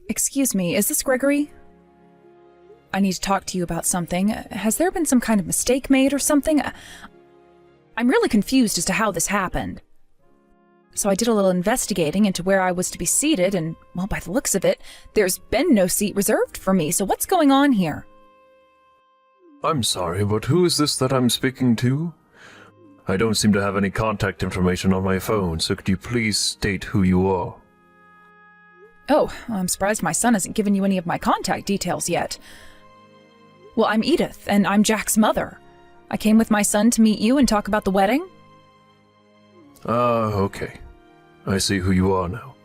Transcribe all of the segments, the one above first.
Excuse me, is this Gregory? I need to talk to you about something. Has there been some kind of mistake made or something? I'm really confused as to how this happened. So I did a little investigating into where I was to be seated, and, well, by the looks of it, there's been no seat reserved for me, so what's going on here? I'm sorry, but who is this that I'm speaking to? I don't seem to have any contact information on my phone, so could you please state who you are? Oh, I'm surprised my son hasn't given you any of my contact details yet. Well, I'm Edith, and I'm Jack's mother. I came with my son to meet you and talk about the wedding. Okay. I see who you are now.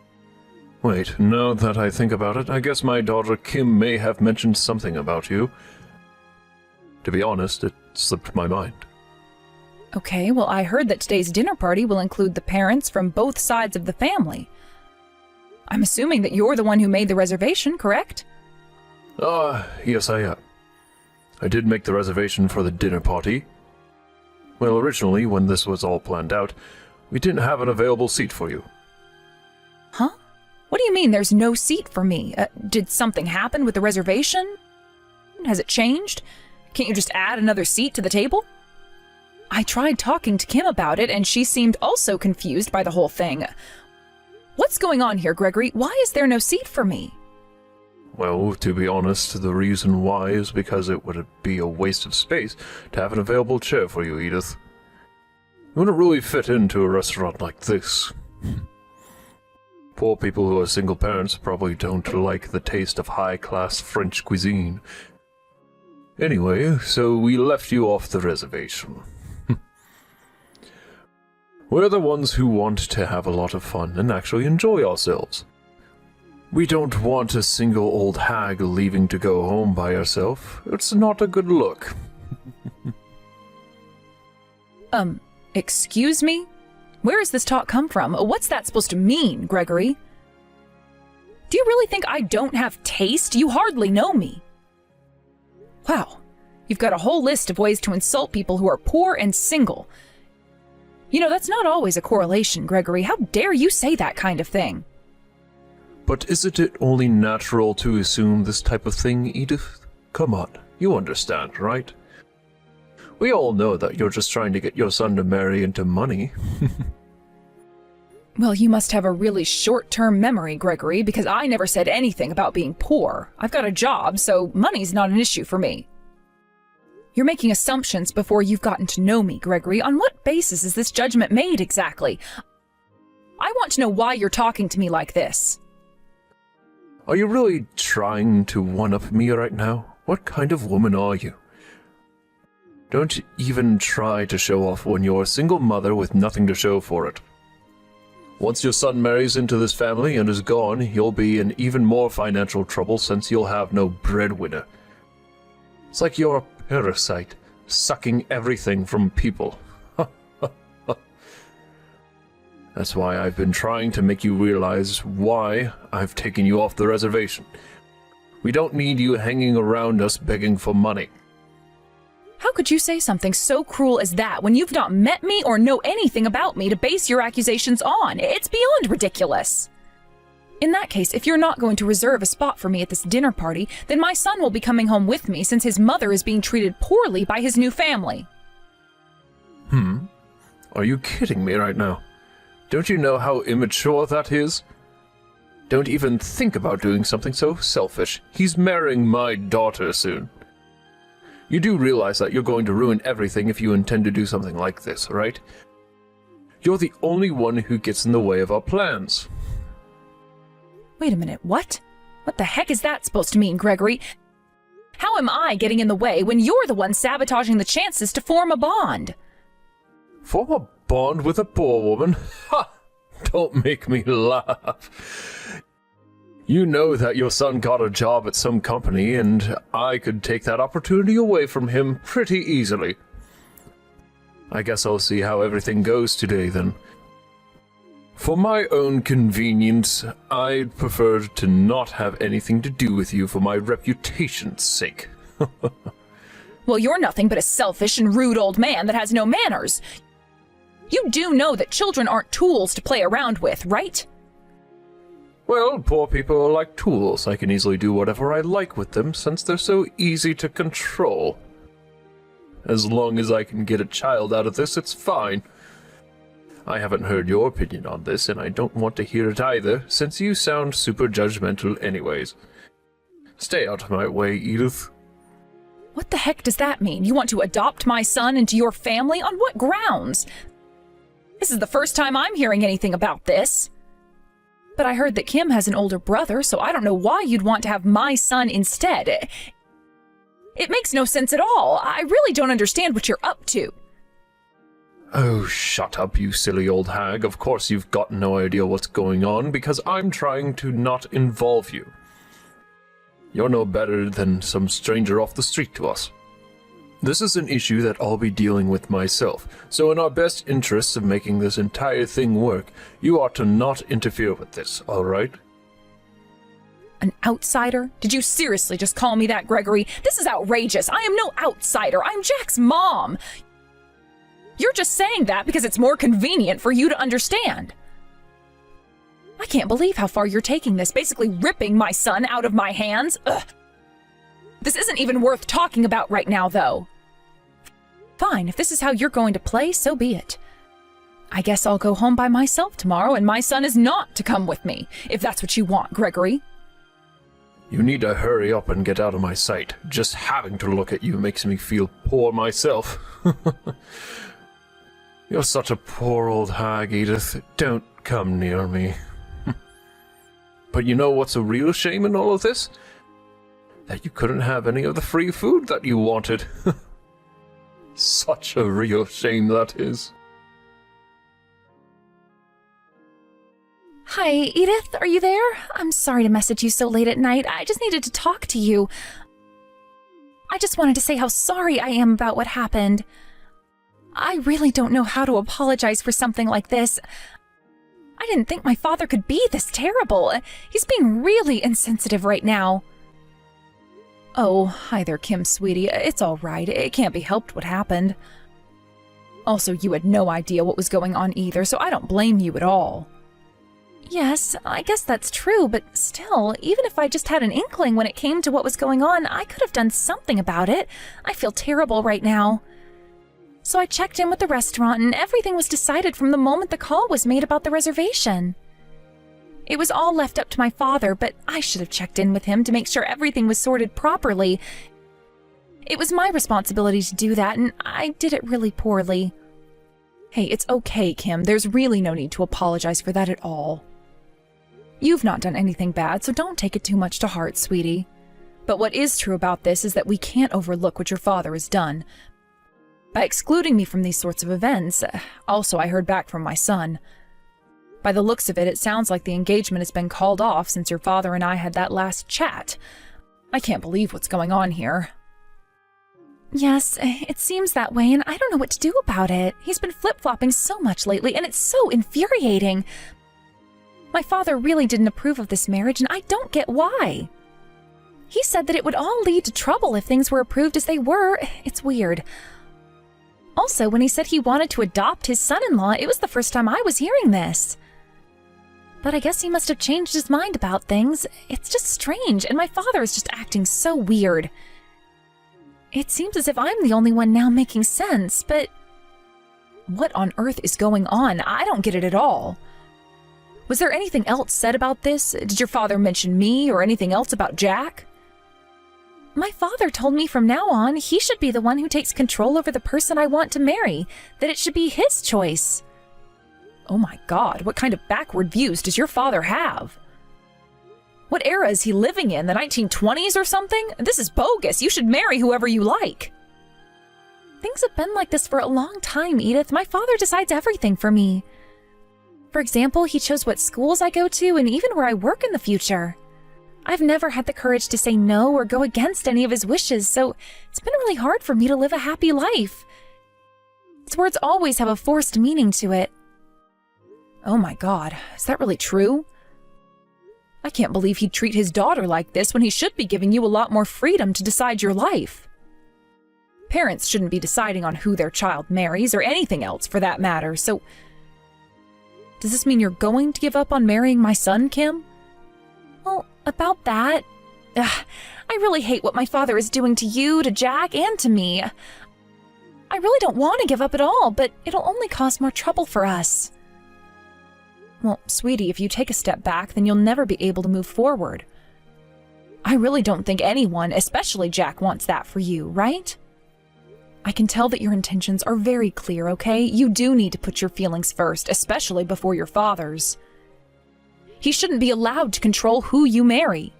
Wait, now that I think about it, I guess my daughter Kim may have mentioned something about you. To be honest, it slipped my mind. Okay, well, I heard that today's dinner party will include the parents from both sides of the family. I'm assuming that you're the one who made the reservation, correct? Yes I am. I did make the reservation for the dinner party. Well, originally, when this was all planned out, we didn't have an available seat for you. Huh? What do you mean there's no seat for me? Did something happen with the reservation? Has it changed? Can't you just add another seat to the table? I tried talking to Kim about it, and she seemed also confused by the whole thing. What's going on here, Gregory? Why is there no seat for me? Well, to be honest, the reason why is because it would be a waste of space to have an available chair for you, Edith. You wouldn't really fit into a restaurant like this. Poor people who are single parents probably don't like the taste of high-class French cuisine. Anyway, so we left you off the reservation. We're the ones who want to have a lot of fun and actually enjoy ourselves. We don't want a single old hag leaving to go home by herself. It's not a good look. Excuse me? Where has this talk come from? What's that supposed to mean, Gregory? Do you really think I don't have taste? You hardly know me. Wow, you've got a whole list of ways to insult people who are poor and single. You know, that's not always a correlation, Gregory. How dare you say that kind of thing? But isn't it only natural to assume this type of thing, Edith? Come on, you understand, right? We all know that you're just trying to get your son to marry into money. Well, you must have a really short-term memory, Gregory, because I never said anything about being poor. I've got a job, so money's not an issue for me. You're making assumptions before you've gotten to know me, Gregory. On what basis is this judgment made exactly? I want to know why you're talking to me like this. Are you really trying to one-up me right now? What kind of woman are you? Don't even try to show off when you're a single mother with nothing to show for it. Once your son marries into this family and is gone, you'll be in even more financial trouble since you'll have no breadwinner. It's like you're a parasite, sucking everything from people. That's why I've been trying to make you realize why I've taken you off the reservation. We don't need you hanging around us begging for money. How could you say something so cruel as that when you've not met me or know anything about me to base your accusations on? It's beyond ridiculous. In that case, if you're not going to reserve a spot for me at this dinner party, then my son will be coming home with me since his mother is being treated poorly by his new family. Are you kidding me right now? Don't you know how immature that is? Don't even think about doing something so selfish. He's marrying my daughter soon. You do realize that you're going to ruin everything if you intend to do something like this, right? You're the only one who gets in the way of our plans. Wait a minute, what? What the heck is that supposed to mean, Gregory? How am I getting in the way when you're the one sabotaging the chances to form a bond? Form a bond with a poor woman? Ha! Don't make me laugh. You know that your son got a job at some company, and I could take that opportunity away from him pretty easily. I guess I'll see how everything goes today, then. For my own convenience, I'd prefer to not have anything to do with you for my reputation's sake. Well, you're nothing but a selfish and rude old man that has no manners. You do know that children aren't tools to play around with, right? Well, poor people are like tools. I can easily do whatever I like with them since they're so easy to control. As long as I can get a child out of this, it's fine. I haven't heard your opinion on this, and I don't want to hear it either, since you sound super judgmental anyways. Stay out of my way, Edith. What the heck does that mean? You want to adopt my son into your family? On what grounds? This is the first time I'm hearing anything about this. But I heard that Kim has an older brother, so I don't know why you'd want to have my son instead. It makes no sense at all. I really don't understand what you're up to. Oh, shut up, you silly old hag. Of course you've got no idea what's going on, because I'm trying to not involve you. You're no better than some stranger off the street to us. This is an issue that I'll be dealing with myself, so in our best interests of making this entire thing work, you ought to not interfere with this, alright? An outsider? Did you seriously just call me that, Gregory? This is outrageous. I am no outsider. I'm Jack's mom. You're just saying that because it's more convenient for you to understand. I can't believe how far you're taking this, basically ripping my son out of my hands. Ugh. This isn't even worth talking about right now, though. Fine, if this is how you're going to play, so be it. I guess I'll go home by myself tomorrow, and my son is not to come with me, if that's what you want, Gregory. You need to hurry up and get out of my sight. Just having to look at you makes me feel poor myself. You're such a poor old hag, Edith. Don't come near me. But you know what's a real shame in all of this? That you couldn't have any of the free food that you wanted. Such a real shame that is. Hi, Edith, are you there? I'm sorry to message you so late at night. I just needed to talk to you. I just wanted to say how sorry I am about what happened. I really don't know how to apologize for something like this. I didn't think my father could be this terrible. He's being really insensitive right now. Oh, hi there, Kim, sweetie. It's all right. It can't be helped what happened. Also, you had no idea what was going on either, so I don't blame you at all. Yes, I guess that's true, but still, even if I just had an inkling when it came to what was going on, I could have done something about it. I feel terrible right now. So I checked in with the restaurant, and everything was decided from the moment the call was made about the reservation. It was all left up to my father, but I should have checked in with him to make sure everything was sorted properly. It was my responsibility to do that, and I did it really poorly. Hey, it's okay, Kim. There's really no need to apologize for that at all. You've not done anything bad, so don't take it too much to heart, sweetie. But what is true about this is that we can't overlook what your father has done. By excluding me from these sorts of events, also I heard back from my son. By the looks of it, it sounds like the engagement has been called off since your father and I had that last chat. I can't believe what's going on here. Yes, it seems that way, and I don't know what to do about it. He's been flip-flopping so much lately, and it's so infuriating. My father really didn't approve of this marriage, and I don't get why. He said that it would all lead to trouble if things were approved as they were. It's weird. Also, when he said he wanted to adopt his son-in-law, it was the first time I was hearing this. But I guess he must have changed his mind about things. It's just strange, and my father is just acting so weird. It seems as if I'm the only one now making sense, but what on earth is going on? I don't get it at all. Was there anything else said about this? Did your father mention me or anything else about Jack? My father told me from now on he should be the one who takes control over the person I want to marry, that it should be his choice. Oh my God, what kind of backward views does your father have? What era is he living in, the 1920s or something? This is bogus. You should marry whoever you like. Things have been like this for a long time, Edith. My father decides everything for me. For example, he chose what schools I go to and even where I work in the future. I've never had the courage to say no or go against any of his wishes, so it's been really hard for me to live a happy life. His words always have a forced meaning to it. Oh my God, is that really true? I can't believe he'd treat his daughter like this when he should be giving you a lot more freedom to decide your life. Parents shouldn't be deciding on who their child marries or anything else for that matter, so... Does this mean you're going to give up on marrying my son, Kim? Well, about that... I really hate what my father is doing to you, to Jack, and to me. I really don't want to give up at all, but it'll only cause more trouble for us. Well, sweetie, if you take a step back, then you'll never be able to move forward. I really don't think anyone, especially Jack, wants that for you, right? I can tell that your intentions are very clear, okay? You do need to put your feelings first, especially before your father's. He shouldn't be allowed to control who you marry.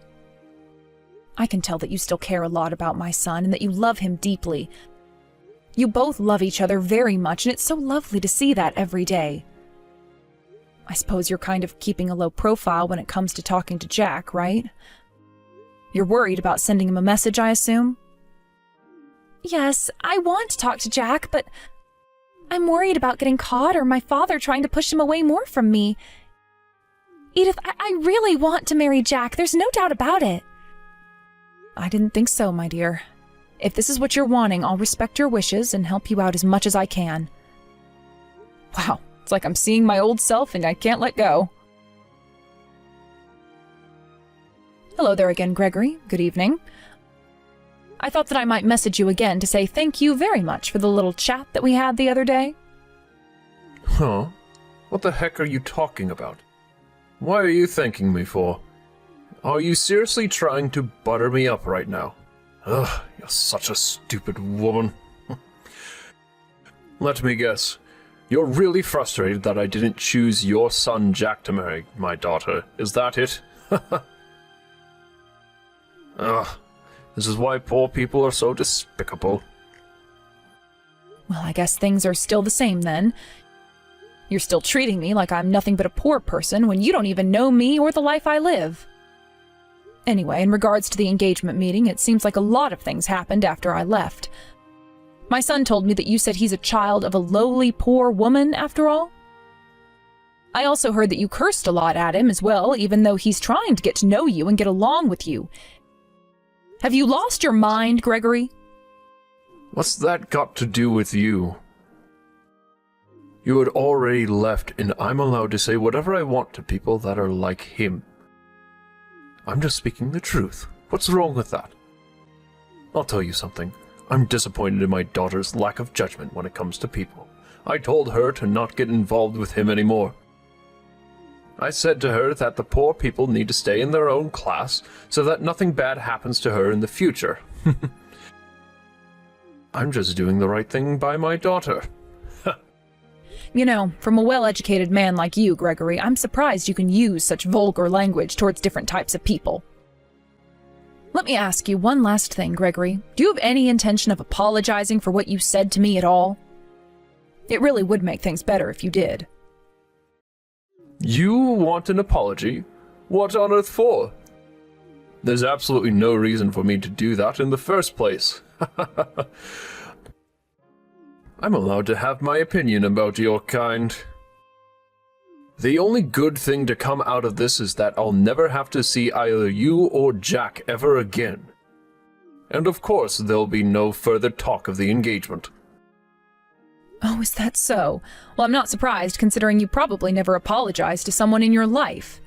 I can tell that you still care a lot about my son and that you love him deeply. You both love each other very much, and it's so lovely to see that every day. I suppose you're kind of keeping a low profile when it comes to talking to Jack, right? You're worried about sending him a message, I assume? Yes, I want to talk to Jack, but I'm worried about getting caught or my father trying to push him away more from me. Edith, I really want to marry Jack. There's no doubt about it. I didn't think so, my dear. If this is what you're wanting, I'll respect your wishes and help you out as much as I can. Wow, it's like I'm seeing my old self and I can't let go. Hello there again, Gregory. Good evening. I thought that I might message you again to say thank you very much for the little chat that we had the other day. Huh? What the heck are you talking about? Why are you thanking me for? Are you seriously trying to butter me up right now? Ugh, you're such a stupid woman. Let me guess. You're really frustrated that I didn't choose your son Jack to marry my daughter. Is that it? Ugh, this is why poor people are so despicable. Well, I guess things are still the same then. You're still treating me like I'm nothing but a poor person when you don't even know me or the life I live. Anyway, in regards to the engagement meeting, it seems like a lot of things happened after I left. My son told me that you said he's a child of a lowly, poor woman, after all. I also heard that you cursed a lot at him as well, even though he's trying to get to know you and get along with you. Have you lost your mind, Gregory? What's that got to do with you? You had already left, and I'm allowed to say whatever I want to people that are like him. I'm just speaking the truth. What's wrong with that? I'll tell you something. I'm disappointed in my daughter's lack of judgment when it comes to people. I told her to not get involved with him anymore. I said to her that the poor people need to stay in their own class so that nothing bad happens to her in the future. I'm just doing the right thing by my daughter. You know, from a well-educated man like you, Gregory, I'm surprised you can use such vulgar language towards different types of people. Let me ask you one last thing, Gregory. Do you have any intention of apologizing for what you said to me at all? It really would make things better if you did. You want an apology? What on earth for? There's absolutely no reason for me to do that in the first place. I'm allowed to have my opinion about your kind. The only good thing to come out of this is that I'll never have to see either you or Jack ever again. And of course, there'll be no further talk of the engagement. Oh, is that so? Well, I'm not surprised, considering you probably never apologized to someone in your life.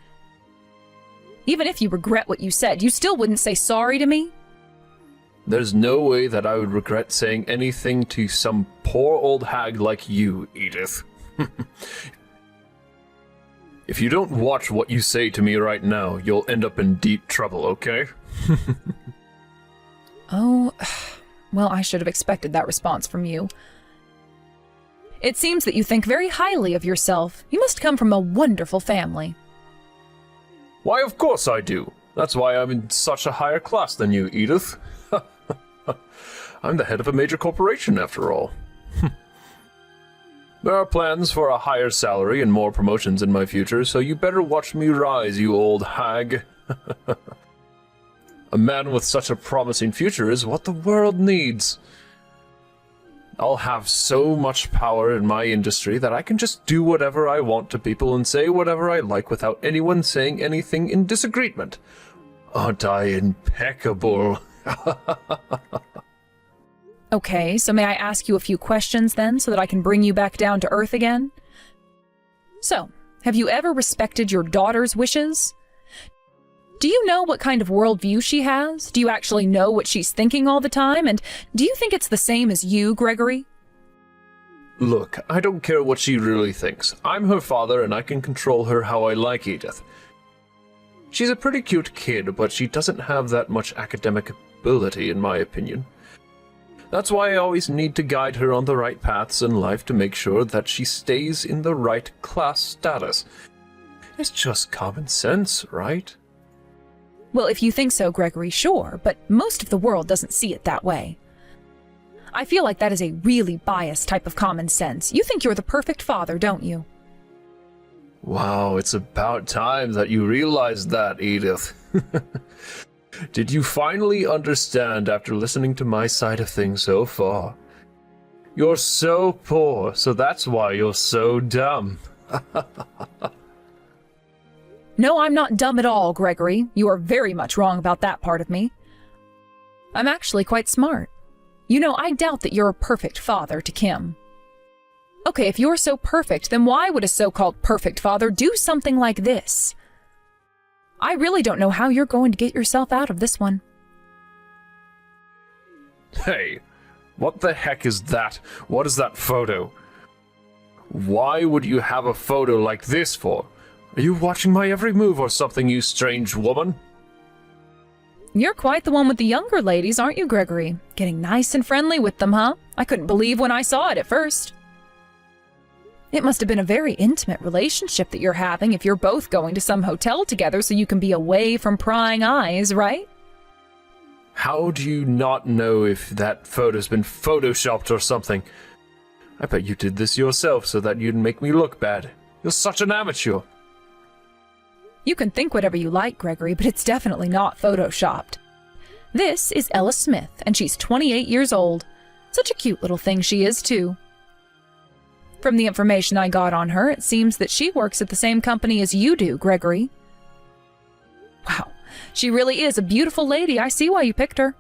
Even if you regret what you said, you still wouldn't say sorry to me? There's no way that I would regret saying anything to some poor old hag like you, Edith. If you don't watch what you say to me right now, you'll end up in deep trouble, okay? Oh, well, I should have expected that response from you. It seems that you think very highly of yourself. You must come from a wonderful family. Why, of course I do. That's why I'm in such a higher class than you, Edith. I'm the head of a major corporation, after all. There are plans for a higher salary and more promotions in my future, so you better watch me rise, you old hag. A man with such a promising future is what the world needs. I'll have so much power in my industry that I can just do whatever I want to people and say whatever I like without anyone saying anything in disagreement. Aren't I impeccable? Okay, so may I ask you a few questions then, so that I can bring you back down to earth again? So, have you ever respected your daughter's wishes? Do you know what kind of worldview she has? Do you actually know what she's thinking all the time? And do you think it's the same as you, Gregory? Look, I don't care what she really thinks. I'm her father and I can control her how I like, Edith. She's a pretty cute kid, but she doesn't have that much academic ability, in my opinion. That's why I always need to guide her on the right paths in life to make sure that she stays in the right class status. It's just common sense, right? Well, if you think so, Gregory, sure, but most of the world doesn't see it that way. I feel like that is a really biased type of common sense. You think you're the perfect father, don't you? Wow, it's about time that you realized that, Edith. Did you finally understand after listening to my side of things so far? You're so poor, so that's why you're so dumb. No, I'm not dumb at all, Gregory. You are very much wrong about that part of me. I'm actually quite smart. You know, I doubt that you're a perfect father to Kim. Okay, if you're so perfect, then why would a so-called perfect father do something like this? I really don't know how you're going to get yourself out of this one. Hey, what the heck is that? What is that photo? Why would you have a photo like this for? Are you watching my every move or something, you strange woman? You're quite the one with the younger ladies, aren't you, Gregory? Getting nice and friendly with them, huh? I couldn't believe when I saw it at first. It must have been a very intimate relationship that you're having if you're both going to some hotel together so you can be away from prying eyes, right? How do you not know if that photo's been photoshopped or something? I bet you did this yourself so that you'd make me look bad. You're such an amateur. You can think whatever you like, Gregory, but it's definitely not photoshopped. This is Ella Smith, and she's 28 years old. Such a cute little thing she is, too. From the information I got on her, it seems that she works at the same company as you do, Gregory. Wow, she really is a beautiful lady. I see why you picked her.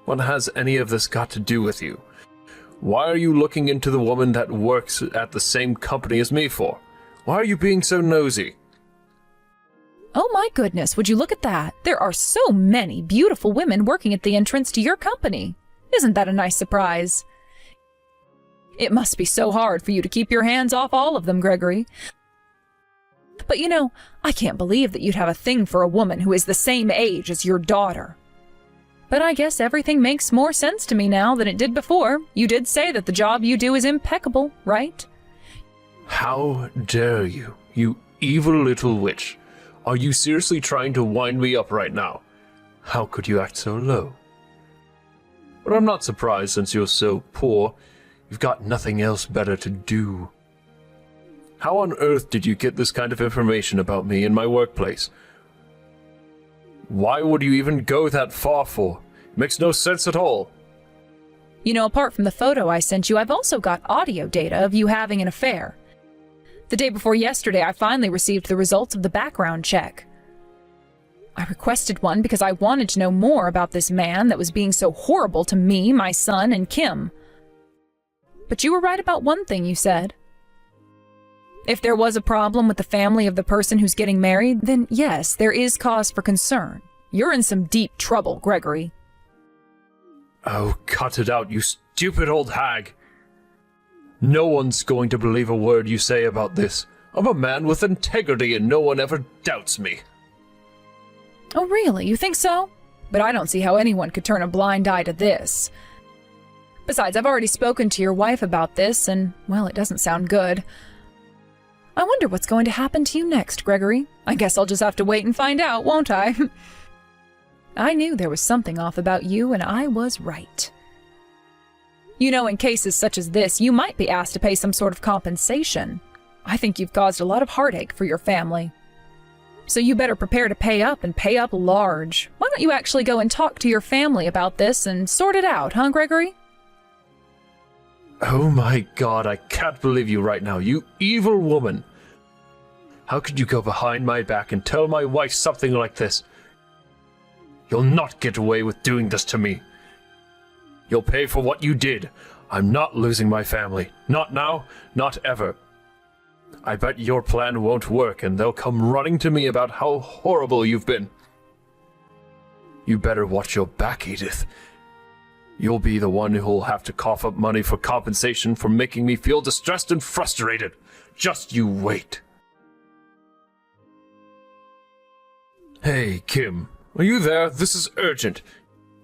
What has any of this got to do with you? Why are you looking into the woman that works at the same company as me for? Why are you being so nosy? Oh my goodness, would you look at that? There are so many beautiful women working at the entrance to your company. Isn't that a nice surprise? It must be so hard for you to keep your hands off all of them, Gregory. But you know, I can't believe that you'd have a thing for a woman who is the same age as your daughter. But I guess everything makes more sense to me now than it did before. You did say that the job you do is impeccable, right? How dare you, you evil little witch. Are you seriously trying to wind me up right now? How could you act so low? But I'm not surprised since you're so poor. You've got nothing else better to do. How on earth did you get this kind of information about me in my workplace? Why would you even go that far for? It makes no sense at all. You know, apart from the photo I sent you, I've also got audio data of you having an affair. The day before yesterday, I finally received the results of the background check. I requested one because I wanted to know more about this man that was being so horrible to me, my son, and Kim. But you were right about one thing you said. If there was a problem with the family of the person who's getting married, then yes, there is cause for concern. You're in some deep trouble, Gregory. Oh, cut it out, you stupid old hag. No one's going to believe a word you say about this. I'm a man with integrity and no one ever doubts me. Oh, really? You think so? But I don't see how anyone could turn a blind eye to this. Besides, I've already spoken to your wife about this, and, well, it doesn't sound good. I wonder what's going to happen to you next, Gregory. I guess I'll just have to wait and find out, won't I? I knew there was something off about you, and I was right. You know, in cases such as this, you might be asked to pay some sort of compensation. I think you've caused a lot of heartache for your family. So you better prepare to pay up and pay up large. Why don't you actually go and talk to your family about this and sort it out, huh, Gregory? Oh my God, I can't believe you right now, you evil woman. How could you go behind my back and tell my wife something like this? You'll not get away with doing this to me. You'll pay for what you did. I'm not losing my family. Not now, not ever. I bet your plan won't work and they'll come running to me about how horrible you've been. You better watch your back, Edith. You'll be the one who'll have to cough up money for compensation for making me feel distressed and frustrated. Just you wait. Hey, Kim. Are you there? This is urgent.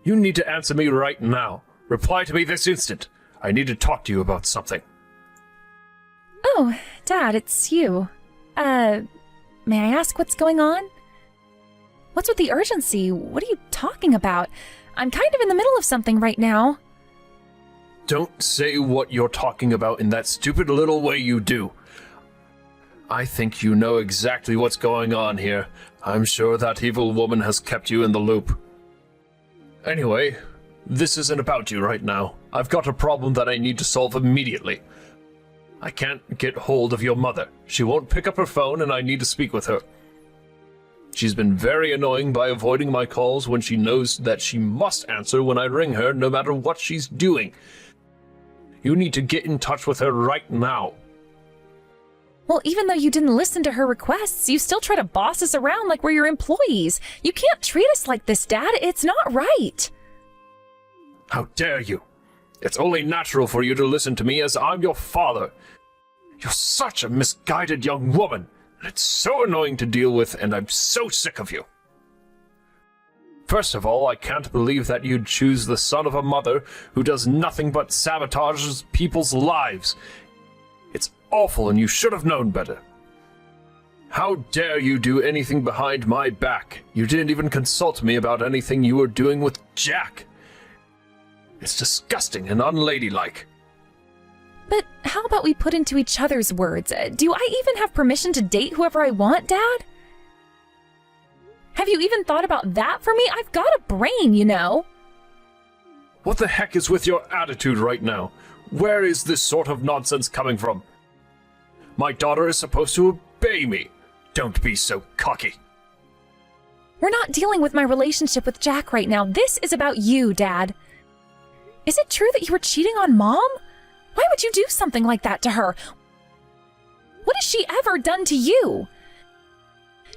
You need to answer me right now. Reply to me this instant. I need to talk to you about something. Oh, Dad, it's you. May I ask what's going on? What's with the urgency? What are you talking about? I'm kind of in the middle of something right now. Don't say what you're talking about in that stupid little way you do. I think you know exactly what's going on here. I'm sure that evil woman has kept you in the loop. Anyway, this isn't about you right now. I've got a problem that I need to solve immediately. I can't get hold of your mother. She won't pick up her phone and I need to speak with her. She's been very annoying by avoiding my calls when she knows that she must answer when I ring her, no matter what she's doing. You need to get in touch with her right now. Well, even though you didn't listen to her requests, you still try to boss us around like we're your employees. You can't treat us like this, Dad. It's not right. How dare you? It's only natural for you to listen to me as I'm your father. You're such a misguided young woman. It's so annoying to deal with, and I'm so sick of you. First of all, I can't believe that you'd choose the son of a mother who does nothing but sabotages people's lives. It's awful, and you should have known better. How dare you do anything behind my back? You didn't even consult me about anything you were doing with Jack. It's disgusting and unladylike. But how about we put into each other's words? Do I even have permission to date whoever I want, Dad? Have you even thought about that for me? I've got a brain, you know. What the heck is with your attitude right now? Where is this sort of nonsense coming from? My daughter is supposed to obey me. Don't be so cocky. We're not dealing with my relationship with Jack right now. This is about you, Dad. Is it true that you were cheating on Mom? Why would you do something like that to her? What has she ever done to you?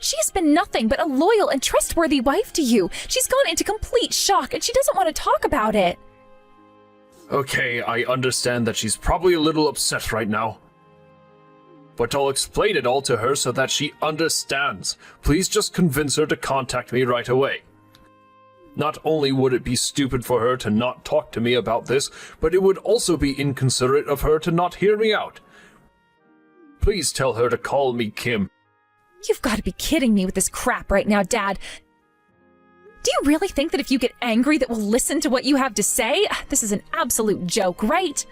She has been nothing but a loyal and trustworthy wife to you. She's gone into complete shock and she doesn't want to talk about it. Okay, I understand that she's probably a little upset right now. But I'll explain it all to her so that she understands. Please just convince her to contact me right away. Not only would it be stupid for her to not talk to me about this, but it would also be inconsiderate of her to not hear me out. Please tell her to call me Kim. You've got to be kidding me with this crap right now, Dad. Do you really think that if you get angry that we'll listen to what you have to say? This is an absolute joke, right?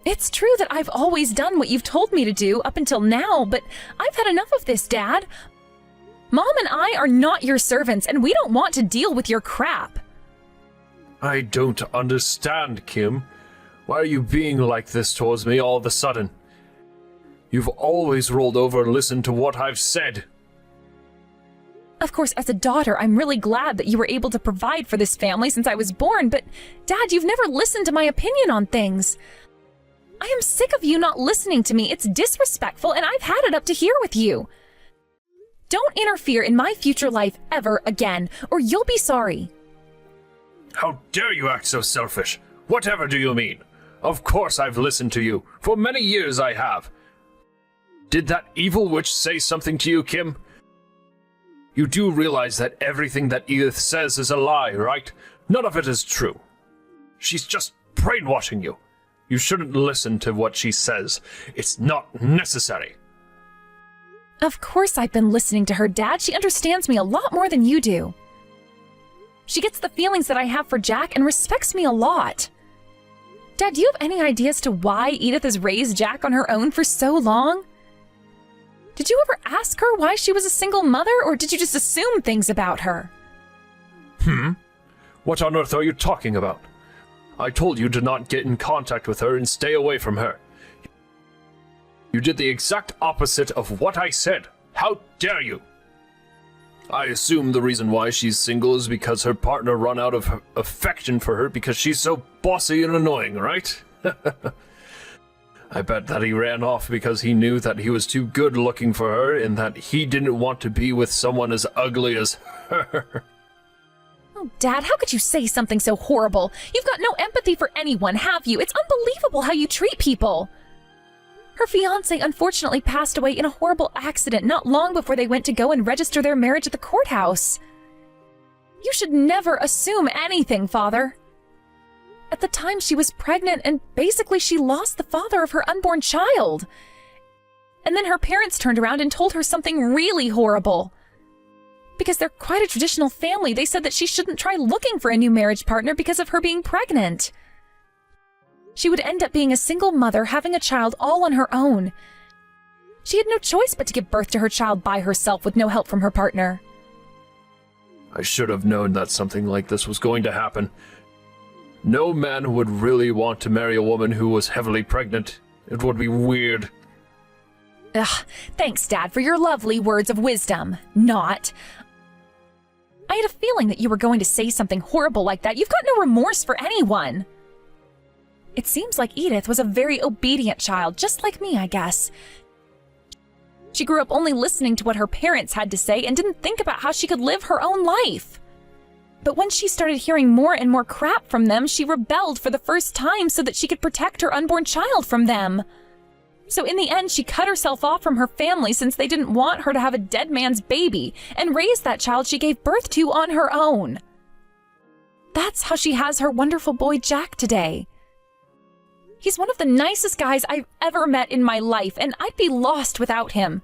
It's true that I've always done what you've told me to do up until now, but I've had enough of this, Dad. Mom and I are not your servants, and we don't want to deal with your crap. I don't understand, Kim. Why are you being like this towards me all of a sudden? You've always rolled over and listened to what I've said. Of course, as a daughter, I'm really glad that you were able to provide for this family since I was born, but Dad, you've never listened to my opinion on things. I am sick of you not listening to me. It's disrespectful, and I've had it up to here with you. Don't interfere in my future life ever again, or you'll be sorry. How dare you act so selfish? Whatever do you mean? Of course I've listened to you. For many years I have. Did that evil witch say something to you, Kim? You do realize that everything that Edith says is a lie, right? None of it is true. She's just brainwashing you. You shouldn't listen to what she says. It's not necessary. Of course I've been listening to her, Dad. She understands me a lot more than you do. She gets the feelings that I have for Jack and respects me a lot. Dad, do you have any idea as to why Edith has raised Jack on her own for so long? Did you ever ask her why she was a single mother, or did you just assume things about her? What on earth are you talking about? I told you to not get in contact with her and stay away from her. You did the exact opposite of what I said. How dare you? I assume the reason why she's single is because her partner run out of affection for her because she's so bossy and annoying, right? I bet that he ran off because he knew that he was too good looking for her and that he didn't want to be with someone as ugly as her. Oh, Dad, how could you say something so horrible? You've got no empathy for anyone, have you? It's unbelievable how you treat people. Her fiancé unfortunately passed away in a horrible accident not long before they went to go and register their marriage at the courthouse. You should never assume anything, Father. At the time, she was pregnant, and basically she lost the father of her unborn child. And then her parents turned around and told her something really horrible. Because they're quite a traditional family, they said that she shouldn't try looking for a new marriage partner because of her being pregnant. She would end up being a single mother, having a child all on her own. She had no choice but to give birth to her child by herself with no help from her partner. I should have known that something like this was going to happen. No man would really want to marry a woman who was heavily pregnant. It would be weird. Ugh, thanks, Dad, for your lovely words of wisdom. Not. I had a feeling that you were going to say something horrible like that. You've got no remorse for anyone. It seems like Edith was a very obedient child, just like me, I guess. She grew up only listening to what her parents had to say and didn't think about how she could live her own life. But when she started hearing more and more crap from them, she rebelled for the first time so that she could protect her unborn child from them. So in the end, she cut herself off from her family since they didn't want her to have a dead man's baby and raise that child she gave birth to on her own. That's how she has her wonderful boy Jack today. He's one of the nicest guys I've ever met in my life, and I'd be lost without him.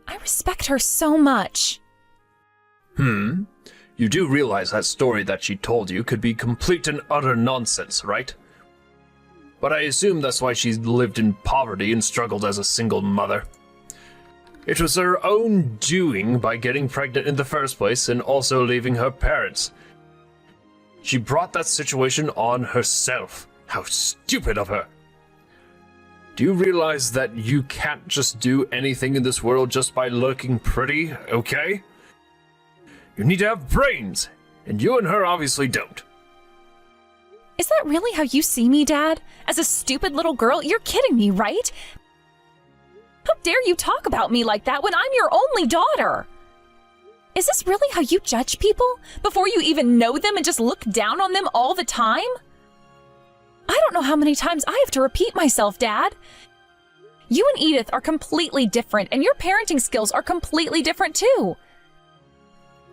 I respect her so much. You do realize that story that she told you could be complete and utter nonsense, right? But I assume that's why she's lived in poverty and struggled as a single mother. It was her own doing by getting pregnant in the first place and also leaving her parents. She brought that situation on herself. How stupid of her. Do you realize that you can't just do anything in this world just by looking pretty, okay? You need to have brains, and you and her obviously don't. Is that really how you see me, Dad? As a stupid little girl? You're kidding me, right? How dare you talk about me like that when I'm your only daughter? Is this really how you judge people? Before you even know them and just look down on them all the time? I don't know how many times I have to repeat myself, Dad. You and Edith are completely different, and your parenting skills are completely different too.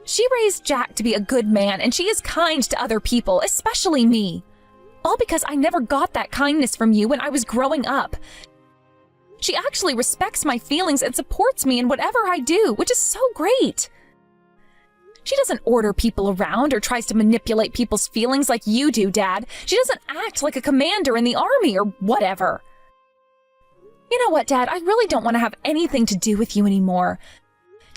She raised Jack to be a good man, and she is kind to other people, especially me. All because I never got that kindness from you when I was growing up. She actually respects my feelings and supports me in whatever I do, which is so great. She doesn't order people around or tries to manipulate people's feelings like you do, Dad. She doesn't act like a commander in the army or whatever. You know what, Dad? I really don't want to have anything to do with you anymore.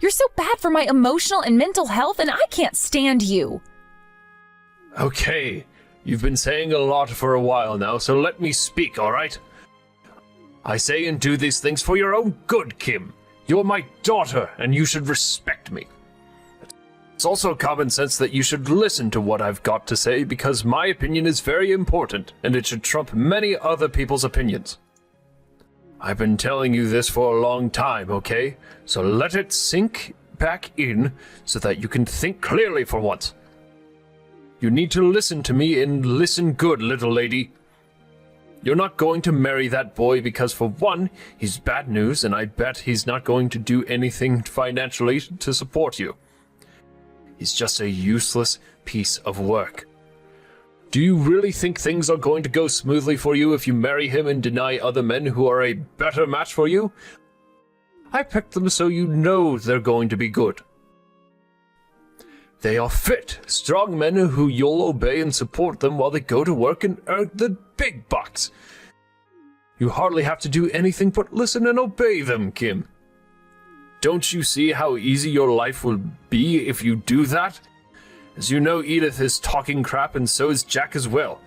You're so bad for my emotional and mental health, and I can't stand you. Okay, you've been saying a lot for a while now, so let me speak, alright? I say and do these things for your own good, Kim. You're my daughter, and you should respect me. It's also common sense that you should listen to what I've got to say because my opinion is very important, and it should trump many other people's opinions. I've been telling you this for a long time, okay? So let it sink back in so that you can think clearly for once. You need to listen to me and listen good, little lady. You're not going to marry that boy because, for one, he's bad news, and I bet he's not going to do anything financially to support you. He's just a useless piece of work. Do you really think things are going to go smoothly for you if you marry him and deny other men who are a better match for you? I picked them so you know they're going to be good. They are fit, strong men who you'll obey and support them while they go to work and earn the big bucks. You hardly have to do anything but listen and obey them, Kim. Don't you see how easy your life will be if you do that? As you know, Edith is talking crap and so is Jack as well.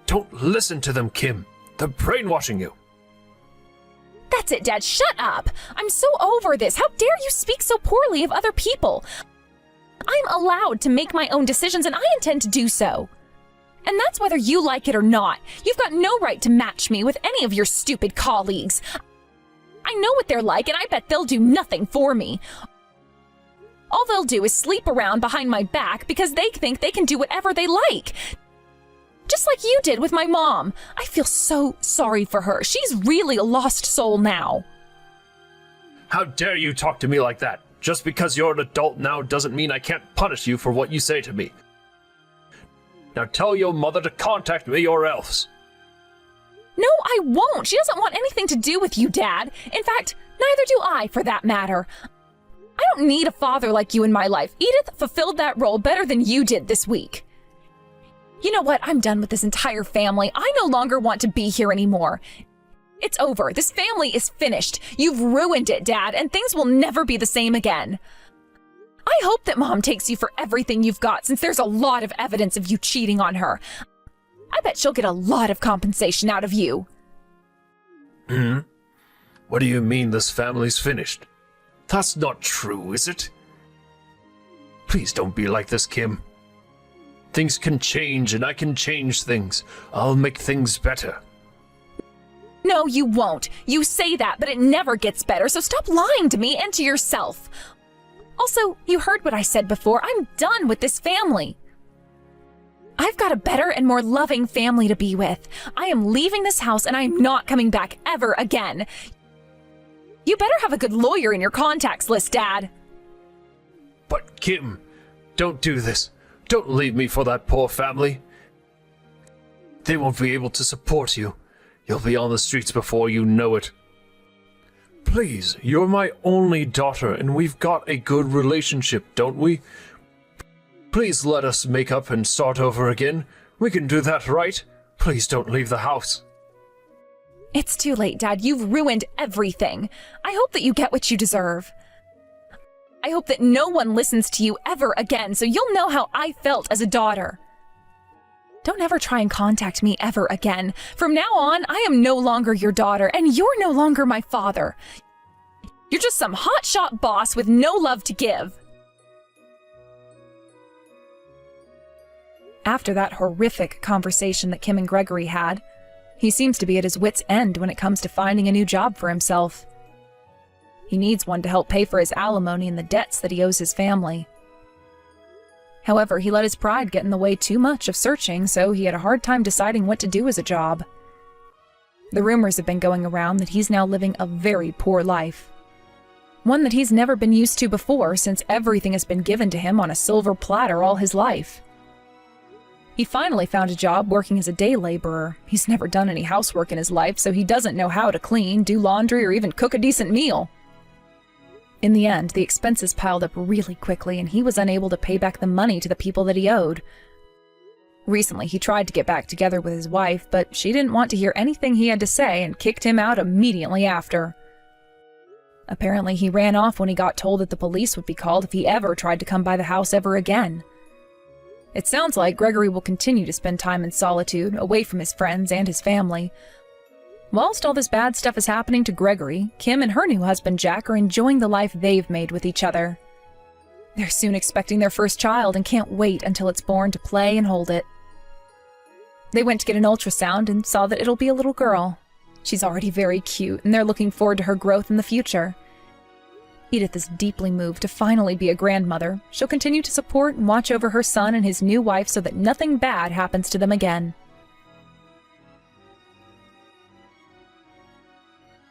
Don't listen to them, Kim. They're brainwashing you. That's it, Dad. Shut up. I'm so over this. How dare you speak so poorly of other people? I'm allowed to make my own decisions, and I intend to do so. And that's whether you like it or not. You've got no right to match me with any of your stupid colleagues. I know what they're like, and I bet they'll do nothing for me. All they'll do is sleep around behind my back because they think they can do whatever they like. Just like you did with my mom. I feel so sorry for her. She's really a lost soul now. How dare you talk to me like that? Just because you're an adult now doesn't mean I can't punish you for what you say to me. Now tell your mother to contact me or else. No, I won't. She doesn't want anything to do with you, Dad. In fact, neither do I, for that matter. I don't need a father like you in my life. Edith fulfilled that role better than you did this week. You know what? I'm done with this entire family. I no longer want to be here anymore. It's over. This family is finished. You've ruined it, Dad, and things will never be the same again. I hope that Mom takes you for everything you've got, since there's a lot of evidence of you cheating on her. I bet she'll get a lot of compensation out of you. What do you mean this family's finished? That's not true, is it? Please don't be like this, Kim. Things can change, and I can change things. I'll make things better. No, you won't. You say that, but it never gets better, so stop lying to me and to yourself. Also, you heard what I said before. I'm done with this family. I've got a better and more loving family to be with. I am leaving this house, and I am not coming back ever again. You better have a good lawyer in your contacts list, Dad. But Kim, don't do this. Don't leave me for that poor family. They won't be able to support you. You'll be on the streets before you know it. Please, you're my only daughter, and we've got a good relationship, don't we? Please let us make up and start over again. We can do that, right? Please don't leave the house. It's too late, Dad. You've ruined everything. I hope that you get what you deserve. I hope that no one listens to you ever again, so you'll know how I felt as a daughter. Don't ever try and contact me ever again. From now on, I am no longer your daughter, and you're no longer my father. You're just some hotshot boss with no love to give. After that horrific conversation that Kim and Gregory had, he seems to be at his wit's end when it comes to finding a new job for himself. He needs one to help pay for his alimony and the debts that he owes his family. However, he let his pride get in the way too much of searching, so he had a hard time deciding what to do as a job. The rumors have been going around that he's now living a very poor life. One that he's never been used to before, since everything has been given to him on a silver platter all his life. He finally found a job working as a day laborer. He's never done any housework in his life, so he doesn't know how to clean, do laundry, or even cook a decent meal. In the end, the expenses piled up really quickly, and he was unable to pay back the money to the people that he owed. Recently, he tried to get back together with his wife, but she didn't want to hear anything he had to say and kicked him out immediately after. Apparently, he ran off when he got told that the police would be called if he ever tried to come by the house ever again. It sounds like Gregory will continue to spend time in solitude, away from his friends and his family. Whilst all this bad stuff is happening to Gregory, Kim and her new husband Jack are enjoying the life they've made with each other. They're soon expecting their first child and can't wait until it's born to play and hold it. They went to get an ultrasound and saw that it'll be a little girl. She's already very cute, and they're looking forward to her growth in the future. Edith is deeply moved to finally be a grandmother. She'll continue to support and watch over her son and his new wife so that nothing bad happens to them again.